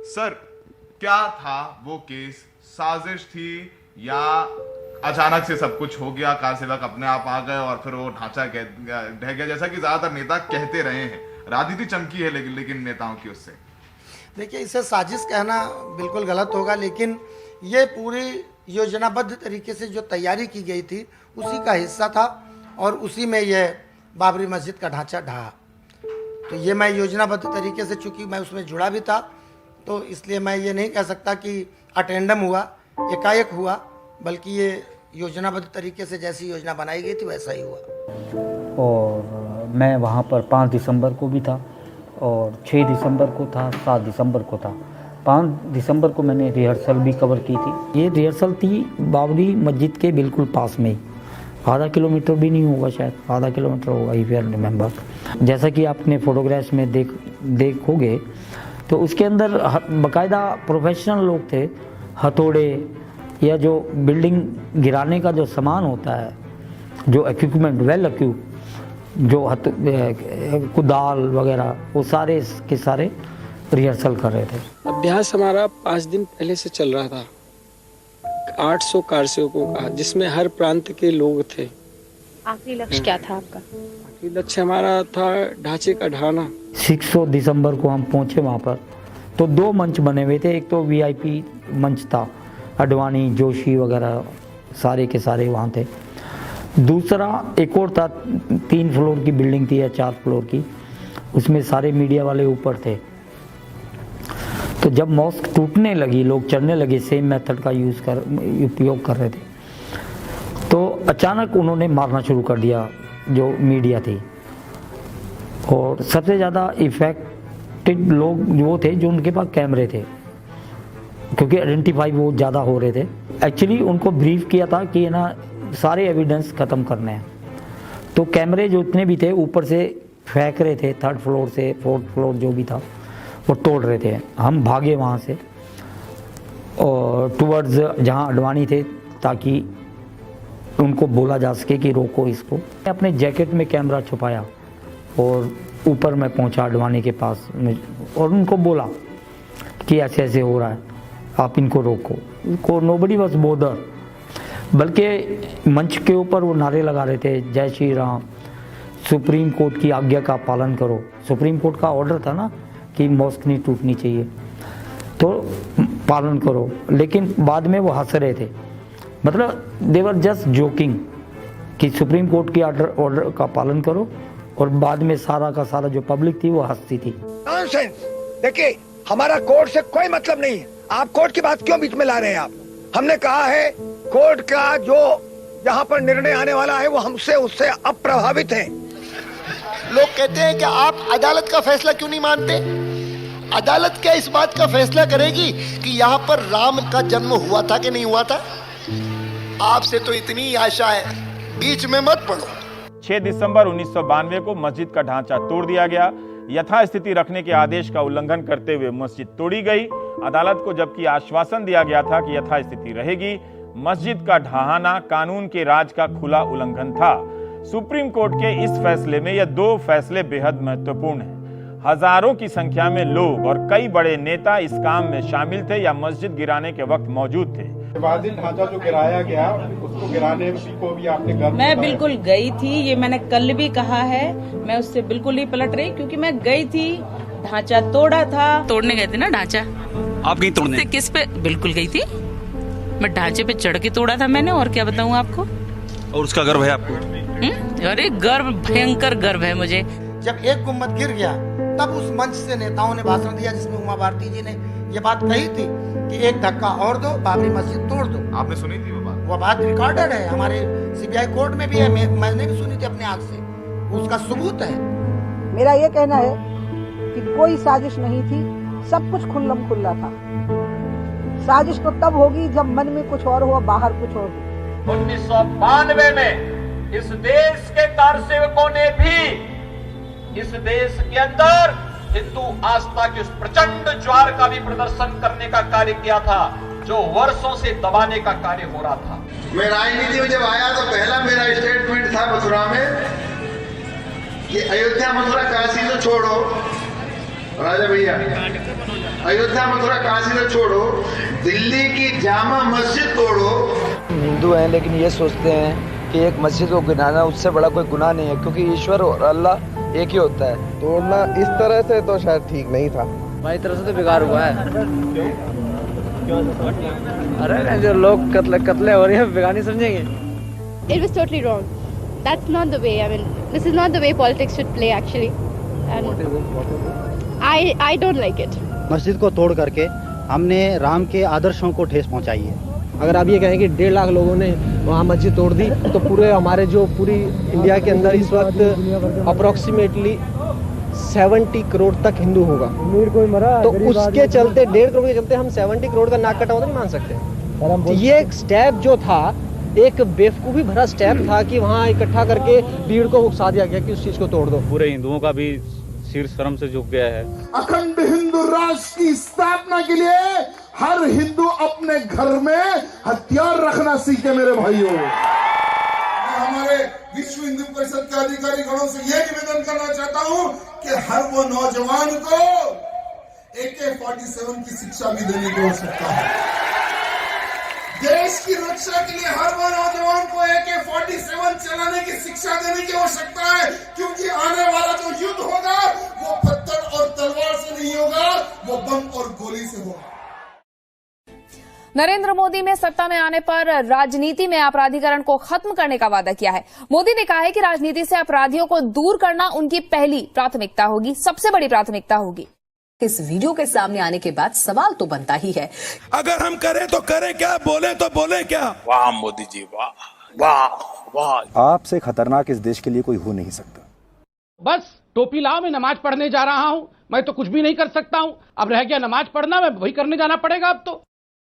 Sir, क्या था वो केस? साजिश थी या अचानक से सब कुछ हो गया, कार सेवक अपने आप आ गए और फिर वो ढांचा ढह गया, जैसा कि ज्यादातर नेता कहते रहे हैं? राजनीति चमकी है लेकिन नेताओं की उससे। देखिए, इसे साजिश कहना बिल्कुल गलत होगा, लेकिन ये पूरी योजनाबद्ध तरीके से जो तैयारी की गई थी उसी का हिस्सा था और उसी में ये बाबरी मस्जिद का ढांचा ढहा। तो ये मैं योजनाबद्ध तरीके से, चूँकि मैं उसमें जुड़ा भी था, तो इसलिए मैं ये नहीं कह सकता कि अटेंडम हुआ, एकाएक हुआ, बल्कि ये योजनाबद्ध तरीके से जैसी योजना बनाई गई थी वैसा ही हुआ। और मैं वहाँ पर 5 दिसंबर को भी था और 6 दिसंबर को था, 7 दिसंबर को था। 5 दिसंबर को मैंने रिहर्सल भी कवर की थी। ये रिहर्सल थी बाबरी मस्जिद के बिल्कुल पास में ही, आधा किलोमीटर भी नहीं होगा, शायद आधा किलोमीटर होगा, इफ यू रिमेंबर। जैसा कि आपने फोटोग्राफ्स में देखोगे तो उसके अंदर बाकायदा प्रोफेशनल लोग थे। हथौड़े या जो बिल्डिंग गिराने का जो सामान होता है, जो इक्विपमेंट वेल इक्विप, जो कुदाल वगैरह, वो सारे के सारे रिहर्सल कर रहे थे। अभ्यास हमारा 5 दिन पहले से चल रहा था। 800 कारसेवकों का, जिसमें हर प्रांत के लोग थे। आखिरी लक्ष्य क्या था आपका? आखिरी लक्ष्य हमारा था ढांचे का ढाना। 6 दिसंबर को हम पहुंचे वहाँ पर, तो 2 मंच बने हुए थे। एक तो वीआईपी मंच था, अडवाणी, जोशी वगैरह सारे के सारे वहाँ थे। दूसरा एक और था, 3 फ्लोर की बिल्डिंग थी या 4 फ्लोर की, उसमें सारे मीडिया वाले ऊपर थे। तो जब मॉस्क टूटने लगी, लोग चढ़ने लगे, सेम मेथड का उपयोग कर रहे थे, तो अचानक उन्होंने मारना शुरू कर दिया जो मीडिया थी। और सबसे ज़्यादा इफेक्टेड लोग वो थे जो उनके पास कैमरे थे, क्योंकि आइडेंटिफाई वो ज़्यादा हो रहे थे। एक्चुअली उनको ब्रीफ किया था कि ना सारे एविडेंस ख़त्म करने हैं, तो कैमरे जो इतने भी थे ऊपर से फेंक रहे थे, 3rd फ्लोर से 4th फ्लोर जो भी था वो तोड़ रहे थे। हम भागे वहाँ से और टुवर्ड्स जहाँ अडवाणी थे, ताकि उनको बोला जा सके कि रोको इसको। अपने जैकेट में कैमरा छुपाया और ऊपर मैं पहुँचा अडवाणी के पास और उनको बोला कि ऐसे ऐसे हो रहा है, आप इनको रोको। नोबडी वाज बोदर, बल्कि मंच के ऊपर वो नारे लगा रहे थे, जय श्री राम, सुप्रीम कोर्ट की आज्ञा का पालन करो। सुप्रीम कोर्ट का ऑर्डर था ना कि मॉस्क नहीं टूटनी चाहिए, तो पालन करो। लेकिन बाद में वो हंस रहे थे, मतलब दे वर जस्ट जोकिंग कि सुप्रीम कोर्ट की ऑर्डर का पालन करो, और बाद में सारा का सारा जो पब्लिक थी वो हंसती थी। नॉनसेंस। देखिए, हमारा कोर्ट से कोई मतलब नहीं है। आप कोर्ट की बात क्यों बीच में ला रहे हैं? आप, हमने कहा है कोर्ट का जो यहाँ पर निर्णय आने वाला है वो हमसे उससे अप्रभावित है। लोग कहते हैं कि आप अदालत का फैसला क्यों नहीं मानते? अदालत क्या इस बात का फैसला करेगी कि यहाँ पर राम का जन्म हुआ था कि नहीं हुआ था? आपसे तो इतनी आशा है, बीच में मत पड़ो। 6 दिसंबर 1992 को मस्जिद का ढांचा तोड़ दिया गया। यथास्थिति रखने के आदेश का उल्लंघन करते हुए मस्जिद तोड़ी गई। अदालत को जबकि आश्वासन दिया गया था कि यथास्थिति रहेगी, मस्जिद का ढहाना कानून के राज का खुला उल्लंघन था। सुप्रीम कोर्ट के इस फैसले में यह 2 फैसले बेहद महत्वपूर्ण हैं। हजारों की संख्या में लोग और कई बड़े नेता इस काम में शामिल थे या मस्जिद गिराने के वक्त मौजूद थे। विवादित ढांचा जो गिराया गया, उसको गिराने को भी आपने मैं बिल्कुल गई थी, ये मैंने कल भी कहा है, मैं उससे बिल्कुल नहीं पलट रही, क्योंकि मैं गई थी, ढांचा तोड़ा था। तोड़ने गए थे ना ढांचा? आप गई तोड़ने? किस पे? बिल्कुल गई थी मैं, ढांचे पे चढ़ के तोड़ा था मैंने, और क्या बताऊँ आपको। और उसका गर्व है आपको? अरे गर्व, भयंकर गर्व है मुझे। जब एक गुम्बद गिर गया तब उस मंच से नेताओं ने भाषण दिया, जिसमें उमा भारती जी ने ये बात कही थी कि एक धक्का और दो, बाबरी मस्जिद तोड़ दो। आपने सुनी थी वो बात? वो बात रिकॉर्डेड है, हमारे सीबीआई कोर्ट में भी है, मैंने भी सुनी थी अपने आंख से, उसका सबूत है। मेरा ये कहना है कि कोई साजिश नहीं थी, सब कुछ खुल्लम खुल्ला था। साजिश तो तब होगी जब मन में कुछ और हो, बाहर कुछ और हो। 1992 में इस देश के कारसेवकों ने भी इस देश के अंदर हिंदू आस्था की उस प्रचंड ज्वार का भी प्रदर्शन करने का कार्य किया था, जो वर्षों से दबाने का कार्य हो रहा था। मैं राजनीति में जब आया तो पहला मेरा स्टेटमेंट था मथुरा में कि अयोध्या, मथुरा, काशी तो छोड़ो राजा भैया, अयोध्या मथुरा काशी में छोड़ो, दिल्ली की जामा मस्जिद तोड़ो। हिंदू हैं लेकिन ये सोचते हैं कि एक मस्जिद को गिराना उससे बड़ा कोई गुनाह नहीं है, क्योंकि ईश्वर और अल्लाह एक ही होता है। तोड़ना इस तरह से तो शायद ठीक नहीं था। हमारी तरफ से तो बेकार हुआ है। अरे जो लोग कत्ले हो रहे हैं बेकार नहीं समझेंगे। It was totally wrong. That's not the way. I mean, this is not the way politics should play actually. And I don't like it. मस्जिद को तोड़ करके हमने राम के आदर्शों को ठेस पहुंचाई है। अगर आप ये कहें कि 1.5 लाख लोगों ने वहाँ मस्जिद तोड़ दी तो पूरे हमारे जो पूरी इंडिया के अंदर इस वक्त अप्रोक्सीमेटली 70 करोड़ तक हिंदू होगा। कोई मरा तो उसके चलते 1.5 करोड़ के चलते हम 70 करोड़ का नाक कटा हुआ नहीं मान सकते। ये एक स्टेप जो था एक बेवकूफ़ी भरा स्टेप था कि वहाँ इकट्ठा करके भीड़ को उकसा दिया गया कि उस चीज़ को तोड़ दो। पूरे हिंदुओं का भी सिर शर्म से झुक गया है। अखंड हिंदू राष्ट्र की स्थापना के लिए हर हिंदू अपने घर में हथियार रखना सीखे मेरे भाइयों। हमारे विश्व हिंदू परिषद के अधिकारी गणों से यह निवेदन करना चाहता हूं कि हर वो नौजवान को AK-47 की शिक्षा भी देने की आवश्यकता है। देश की रक्षा के लिए हर वो नौजवान को AK-47 चलाने की शिक्षा देने की आवश्यकता है, क्योंकि आने वाला जो युद्ध होगा वो पत्थर और तलवार से नहीं होगा, वो बम और गोली से होगा। नरेंद्र मोदी ने सत्ता में आने पर राजनीति में अपराधीकरण को खत्म करने का वादा किया है। मोदी ने कहा है कि राजनीति से अपराधियों को दूर करना उनकी पहली प्राथमिकता होगी, सबसे बड़ी प्राथमिकता होगी। इस वीडियो के सामने आने के बाद सवाल तो बनता ही है, अगर हम करें तो करें क्या, बोले तो बोले क्या। वाह मोदी जी, वाह वाह वाह। आपसे खतरनाक इस देश के लिए कोई हो नहीं सकता। बस टोपी लाओ, मैं नमाज पढ़ने जा रहा हूँ। मैं तो कुछ भी नहीं कर सकता हूँ। अब रह गया नमाज पढ़ना, मैं वही करने जाना पड़ेगा अब तो।